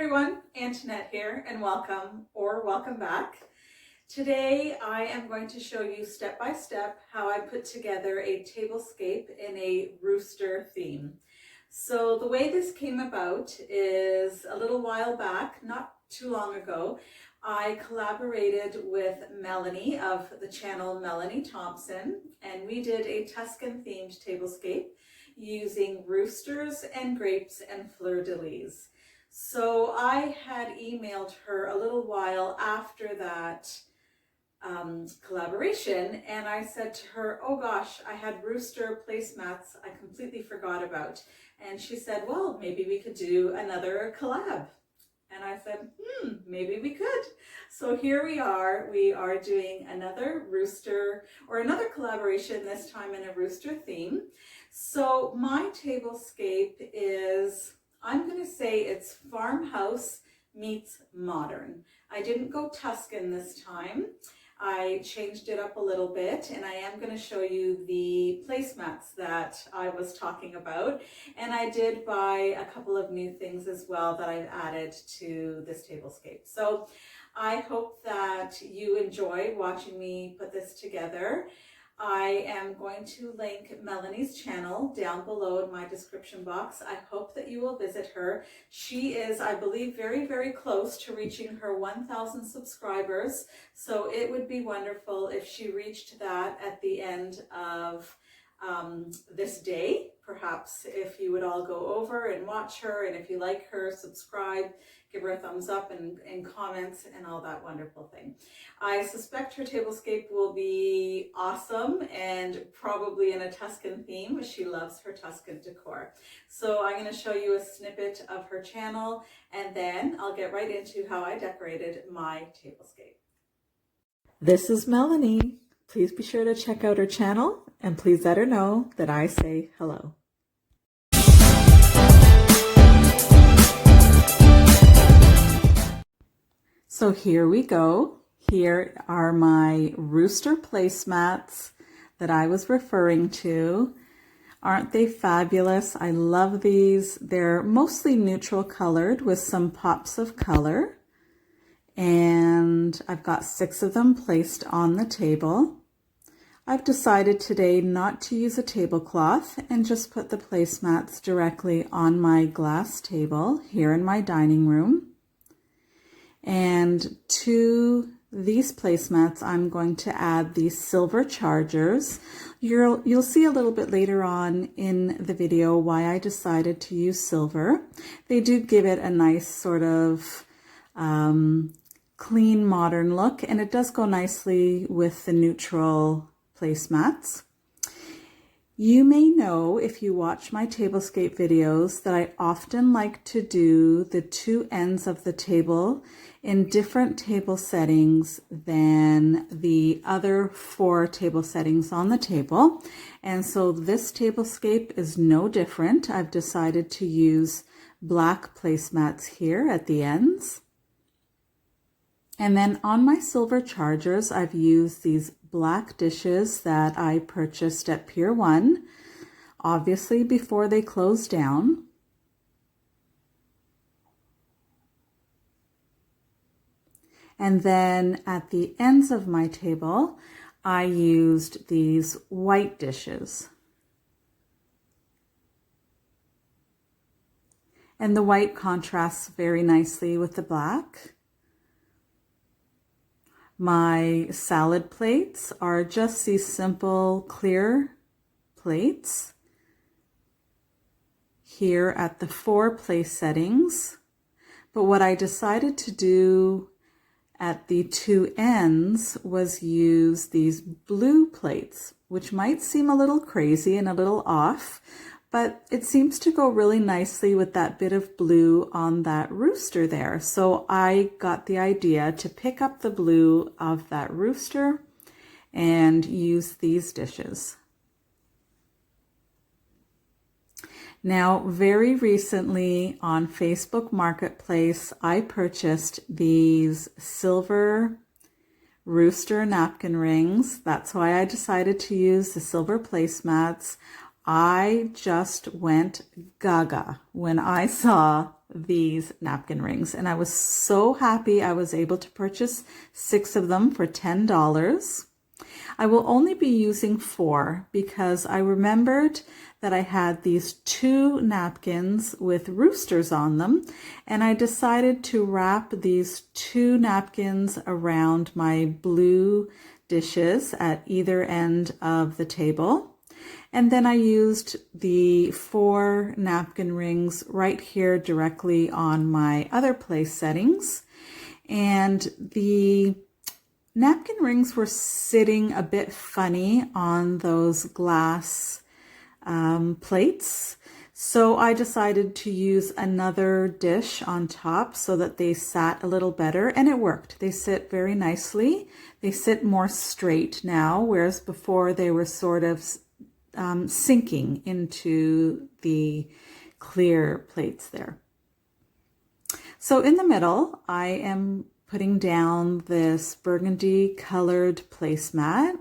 everyone, Antoinette here, and welcome back. Today I am going to show you step by step how I put together a tablescape in a rooster theme. So the way this came about is a little while back, not too long ago, I collaborated with Melanie of the channel Melanie Thompson, and we did a Tuscan themed tablescape using roosters and grapes and fleur-de-lis. So I had emailed her a little while after that collaboration, and I said to her, oh gosh, I had rooster placemats I completely forgot about. And she said, well, maybe we could do another collab. And I said, maybe we could. So here we are doing another rooster, or another collaboration, this time in a rooster theme. So my tablescape is, I'm going to say it's Farmhouse meets modern. I didn't go Tuscan this time. I changed it up a little bit, and I am going to show you the placemats that I was talking about. And I did buy a couple of new things as well that I've added to this tablescape. So I hope that you enjoy watching me put this together. I am going to link Melanie's channel down below in my description box. I hope that you will visit her. She is, I believe, very, very close to reaching her 1,000 subscribers. So it would be wonderful if she reached that at the end of this day. Perhaps if you would all go over and watch her, and if you like her, subscribe, give her a thumbs up and comments and all that wonderful thing. I suspect her tablescape will be awesome and probably in a Tuscan theme. She loves her Tuscan decor. So I'm going to show you a snippet of her channel, and then I'll get right into how I decorated my tablescape. This is Melanie. Please be sure to check out her channel, and please let her know that I say hello. So here we go. Here are my rooster placemats that I was referring to. Aren't they fabulous? I love these. They're mostly neutral colored with some pops of color. And I've got 6 of them placed on the table. I've decided today not to use a tablecloth and just put the placemats directly on my glass table here in my dining room. And to these placemats, I'm going to add these silver chargers. You'll see a little bit later on in the video why I decided to use silver. They do give it a nice sort of clean, modern look, and it does go nicely with the neutral placemats. You may know, if you watch my tablescape videos, that I often like to do the 2 ends of the table in different table settings than the other 4 table settings on the table. And so this tablescape is no different. I've decided to use black placemats here at the ends. And then on my silver chargers, I've used these black dishes that I purchased at Pier 1, obviously before they closed down. And then at the ends of my table, I used these white dishes. And the white contrasts very nicely with the black. My salad plates are just these simple clear plates here at the 4 place settings. But what I decided to do at the 2 ends was use these blue plates, which might seem a little crazy and a little off, but it seems to go really nicely with that bit of blue on that rooster there. So I got the idea to pick up the blue of that rooster and use these dishes. Now, very recently on Facebook Marketplace, I purchased these silver rooster napkin rings. That's why I decided to use the silver placemats. I just went gaga when I saw these napkin rings, and I was so happy I was able to purchase 6 of them for $10. I will only be using 4 because I remembered that I had these 2 napkins with roosters on them, and I decided to wrap these 2 napkins around my blue dishes at either end of the table. And then I used the 4 napkin rings right here directly on my other place settings. And the napkin rings were sitting a bit funny on those glass plates. So I decided to use another dish on top so that they sat a little better, and it worked. They sit very nicely. They sit more straight now, whereas before they were sort of sinking into the clear plates there. So in the middle, I am putting down this burgundy colored placemat.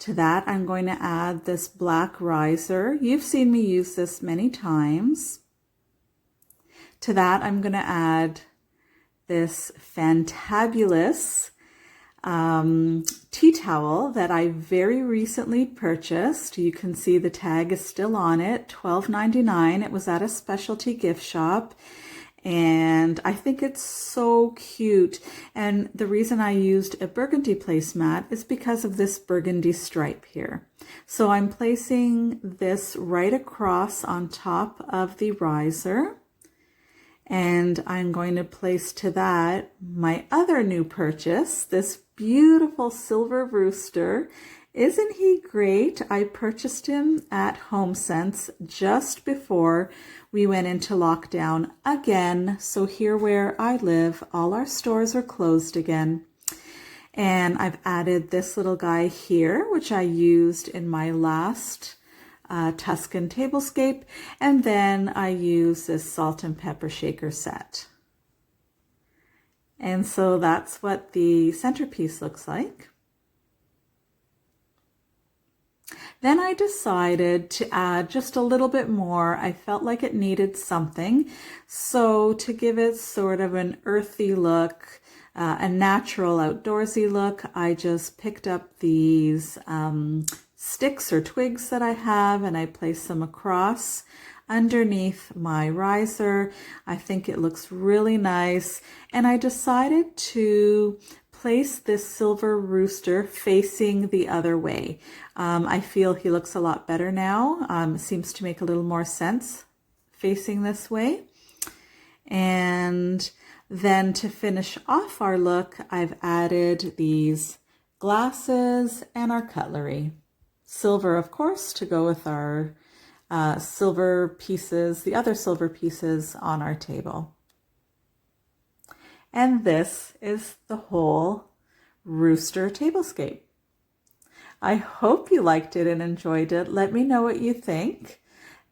To that, I'm going to add this black riser. You've seen me use this many times. To that, I'm going to add this fantabulous tea towel that I very recently purchased. You can see the tag is still on it, $12.99. It was at a specialty gift shop. And I think it's so cute. And the reason I used a burgundy placemat is because of this burgundy stripe here. So I'm placing this right across on top of the riser. And I'm going to place to that my other new purchase, this beautiful silver rooster. Isn't he great? I purchased him at HomeSense just before we went into lockdown again. So here where I live, all our stores are closed again. And I've added this little guy here, which I used in my last Tuscan Tablescape. And then I use this salt and pepper shaker set. And so that's what the centerpiece looks like. Then I decided to add just a little bit more. I felt like it needed something. So to give it sort of an earthy look, a natural outdoorsy look, I just picked up these sticks or twigs that I have, and I placed them across underneath my riser. I think it looks really nice. And I decided to place this silver rooster facing the other way. I feel he looks a lot better now. Seems to make a little more sense facing this way. And then to finish off our look, I've added these glasses and our cutlery. Silver, of course, to go with our silver pieces, the other silver pieces on our table. And this is the whole Rooster Tablescape. I hope you liked it and enjoyed it. Let me know what you think.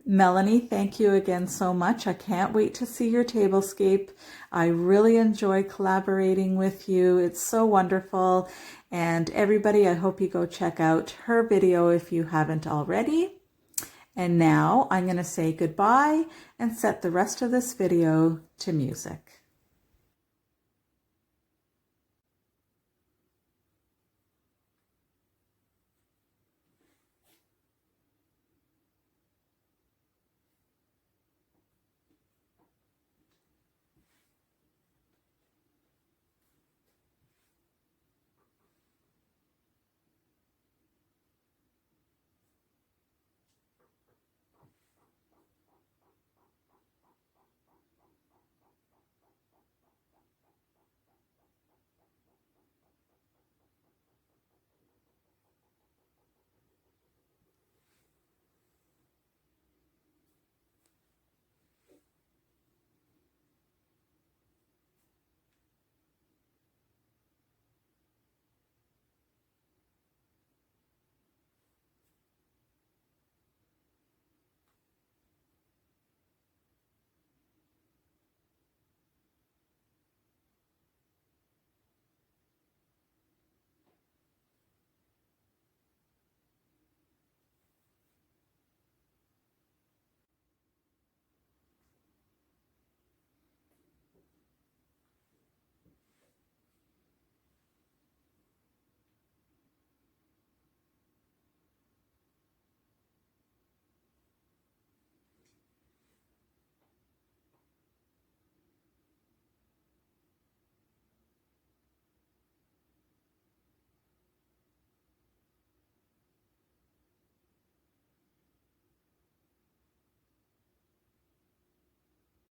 Melanie, thank you again so much. I can't wait to see your Tablescape. I really enjoy collaborating with you. It's so wonderful. And everybody, I hope you go check out her video if you haven't already. And now I'm going to say goodbye and set the rest of this video to music.